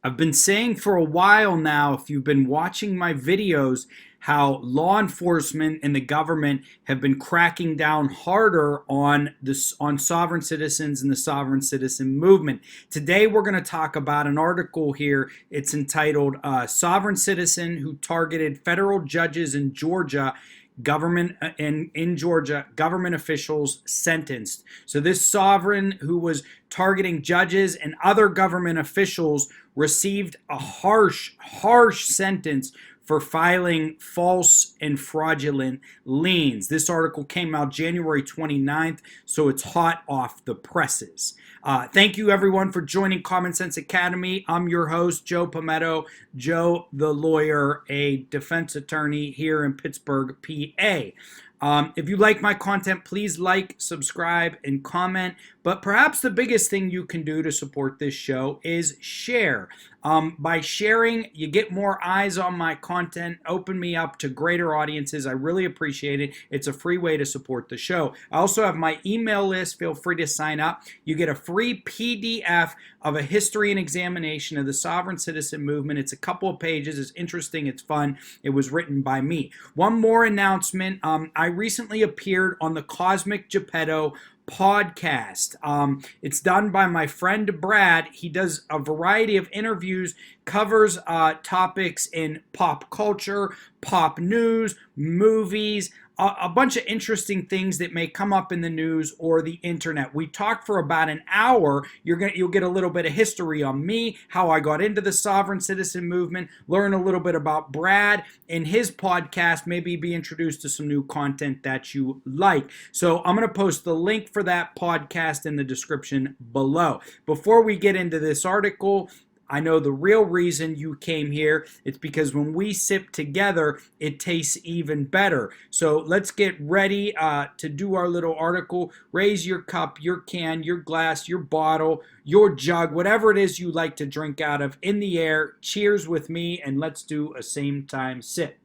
I've been saying for a while now, if you've been watching my videos, how law enforcement and the government have been cracking down harder on sovereign citizens and the sovereign citizen movement. Today we're going to talk about an article here. It's entitled "Sovereign Citizen Who Targeted Federal Judges in Georgia." Government in Georgia, government officials sentenced. So this sovereign who was targeting judges and other government officials received a harsh sentence for filing false and fraudulent liens. This article came out January 29th, so it's hot off the presses. Thank you, everyone, for joining Common Sense Academy. I'm your host, Joe Palmetto, Joe the lawyer, a defense attorney here in Pittsburgh, PA. If you like my content, please like, subscribe, and comment. But perhaps the biggest thing you can do to support this show is share. By sharing, you get more eyes on my content, open me up to greater audiences. I really appreciate it. It's a free way to support the show. I also have my email list. Feel free to sign up. You get a free PDF of a history and examination of the sovereign citizen movement. It's a couple of pages. It's interesting. It's fun. It was written by me. One more announcement. I recently appeared on the Cosmic Geppetto podcast. It's done by my friend Brad. He does a variety of interviews, covers topics in pop culture, pop news, movies, a bunch of interesting things that may come up in the news or the internet. We talked for about an hour. You'll get a little bit of history on me, how I got into the sovereign citizen movement, learn a little bit about Brad and his podcast, maybe be introduced to some new content that you like. So I'm going to post the link for that podcast in the description below. Before we get into this article, I know the real reason you came here. It's because when we sip together, it tastes even better. So let's get ready to do our little article. Raise your cup, your can, your glass, your bottle, your jug, whatever it is you like to drink out of, in the air. Cheers with me, and let's do a same time sip.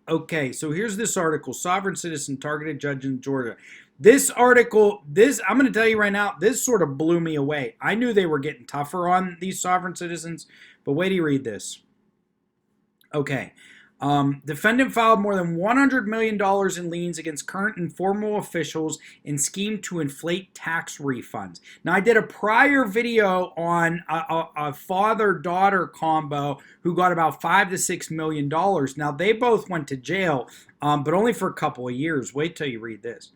Okay, so here's this article, Sovereign Citizen Targeted Judge in Georgia. This article, I'm going to tell you right now, this sort of blew me away. I knew they were getting tougher on these sovereign citizens, but wait till you read this. Okay. Defendant filed more than $100 million in liens against current and former officials in scheme to inflate tax refunds. Now, I did a prior video on a father-daughter combo who got about $5 to $6 million. Now, they both went to jail, but only for a couple of years. Wait till you read this.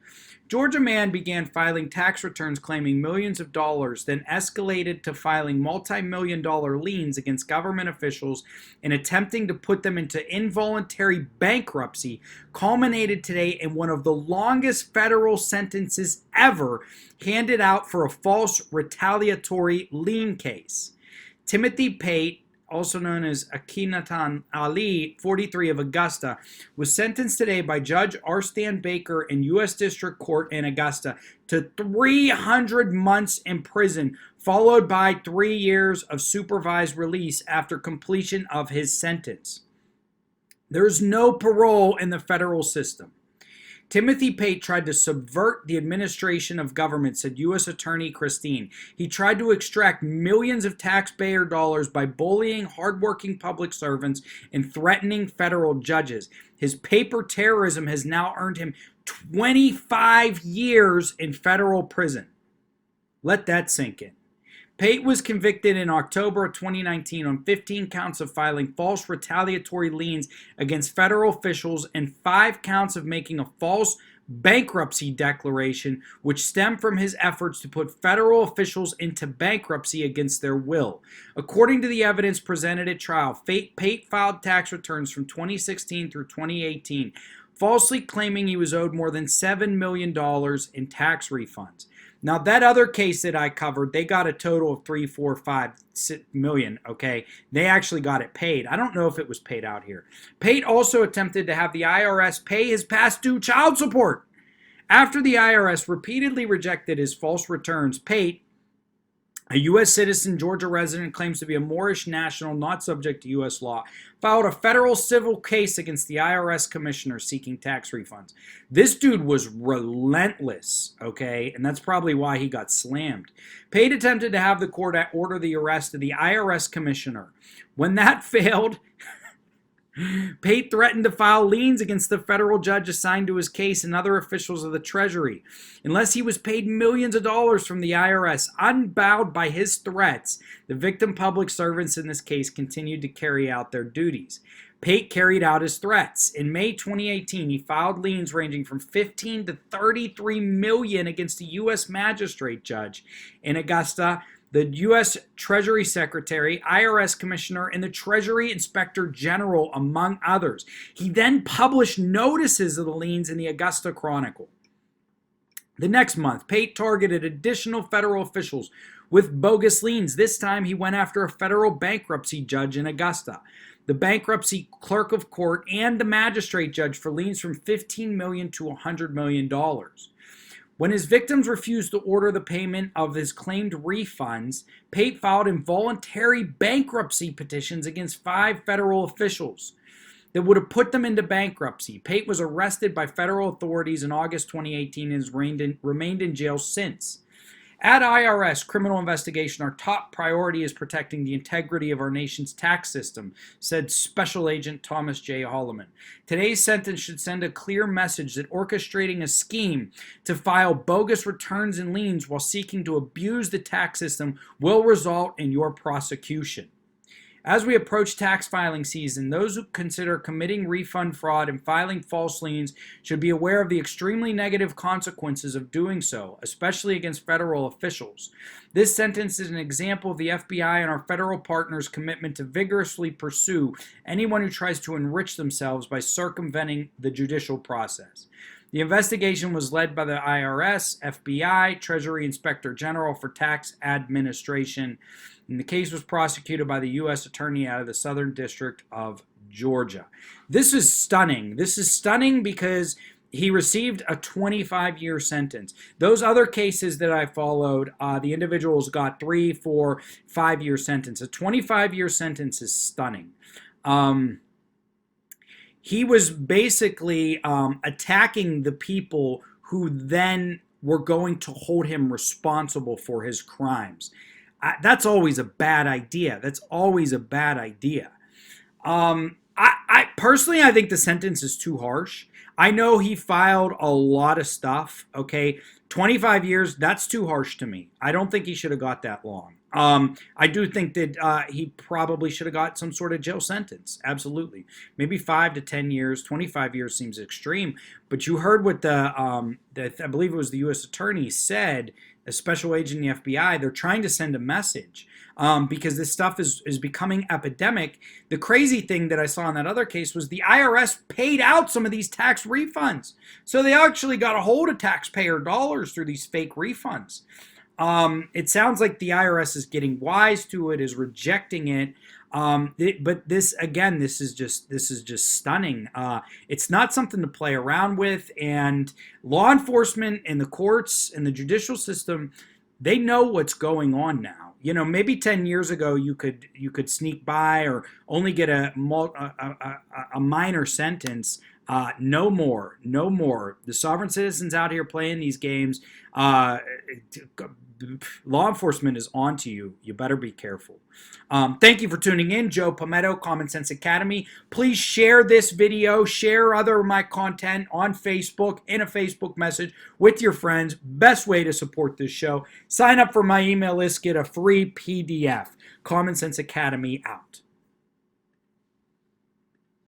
Georgia man began filing tax returns claiming millions of dollars, then escalated to filing multi-million-dollar liens against government officials and attempting to put them into involuntary bankruptcy, culminated today in one of the longest federal sentences ever handed out for a false retaliatory lien case. Timothy Pate, also known as Akinatan Ali, 43 of Augusta, was sentenced today by Judge Arstan Baker in U.S. District Court in Augusta to 300 months in prison, followed by 3 years of supervised release after completion of his sentence. There's no parole in the federal system. Timothy Pate tried to subvert the administration of government, said U.S. Attorney Christine. He tried to extract millions of taxpayer dollars by bullying hardworking public servants and threatening federal judges. His paper terrorism has now earned him 25 years in federal prison. Let that sink in. Pate was convicted in October of 2019 on 15 counts of filing false retaliatory liens against federal officials and 5 counts of making a false bankruptcy declaration, which stemmed from his efforts to put federal officials into bankruptcy against their will. According to the evidence presented at trial, Pate filed tax returns from 2016 through 2018, falsely claiming he was owed more than $7 million in tax refunds. Now, that other case that I covered, they got a total of 3, 4, 5 million, okay? They actually got it paid. I don't know if it was paid out here. Pate also attempted to have the IRS pay his past due child support. After the IRS repeatedly rejected his false returns, Pate A U.S. citizen, Georgia resident, claims to be a Moorish national not subject to U.S. law, filed a federal civil case against the IRS commissioner seeking tax refunds. This dude was relentless, okay? And that's probably why he got slammed. Pate attempted to have the court order the arrest of the IRS commissioner. When that failed, Pate threatened to file liens against the federal judge assigned to his case and other officials of the Treasury unless he was paid millions of dollars from the IRS. Unbowed by his threats, the victim public servants in this case continued to carry out their duties. Pate carried out his threats. In May 2018, he filed liens ranging from 15 to 33 million against a U.S. magistrate judge in Augusta, the U.S. Treasury Secretary, IRS Commissioner, and the Treasury Inspector General, among others. He then published notices of the liens in the Augusta Chronicle. The next month, Pate targeted additional federal officials with bogus liens. This time, he went after a federal bankruptcy judge in Augusta, the bankruptcy clerk of court, and the magistrate judge for liens from $15 million to $100 million. When his victims refused to order the payment of his claimed refunds, Pate filed involuntary bankruptcy petitions against 5 federal officials that would have put them into bankruptcy. Pate was arrested by federal authorities in August 2018 and has remained in jail since. At IRS criminal investigation, our top priority is protecting the integrity of our nation's tax system, said Special Agent Thomas J. Holloman. Today's sentence should send a clear message that orchestrating a scheme to file bogus returns and liens while seeking to abuse the tax system will result in your prosecution. As we approach tax filing season, those who consider committing refund fraud and filing false liens should be aware of the extremely negative consequences of doing so, especially against federal officials. This sentence is an example of the FBI and our federal partners' commitment to vigorously pursue anyone who tries to enrich themselves by circumventing the judicial process. The investigation was led by the IRS, FBI, Treasury Inspector General for Tax Administration, and the case was prosecuted by the U.S. Attorney out of the Southern District of Georgia. This is stunning. This is stunning because he received a 25-year sentence. Those other cases that I followed, the individuals got 3, 4, 5-year sentence. A 25-year sentence is stunning. He was basically attacking the people who then were going to hold him responsible for his crimes. That's always a bad idea. That's always a bad idea. I personally, I think the sentence is too harsh. I know he filed a lot of stuff, okay? 25 years, that's too harsh to me. I don't think he should have got that long. I do think that he probably should have got some sort of jail sentence. Absolutely. Maybe 5 to 10 years. 25 years seems extreme. But you heard what I believe it was the U.S. Attorney said, a special agent in the FBI. They're trying to send a message because this stuff is becoming epidemic. The crazy thing that I saw in that other case was the IRS paid out some of these tax refunds. So they actually got a hold of taxpayer dollars through these fake refunds. It sounds like the IRS is getting wise to it, is rejecting it. But this is just stunning. It's not something to play around with, and law enforcement and the courts and the judicial system, they know what's going on now. You know, maybe 10 years ago you could sneak by or only get a minor sentence. No more. The sovereign citizens out here playing these games. Law enforcement is on to you. You better be careful. Thank you for tuning in. Joe Palmetto, Common Sense Academy. Please share this video. Share other of my content on Facebook in a Facebook message with your friends. Best way to support this show. Sign up for my email list. Get a free PDF. Common Sense Academy out.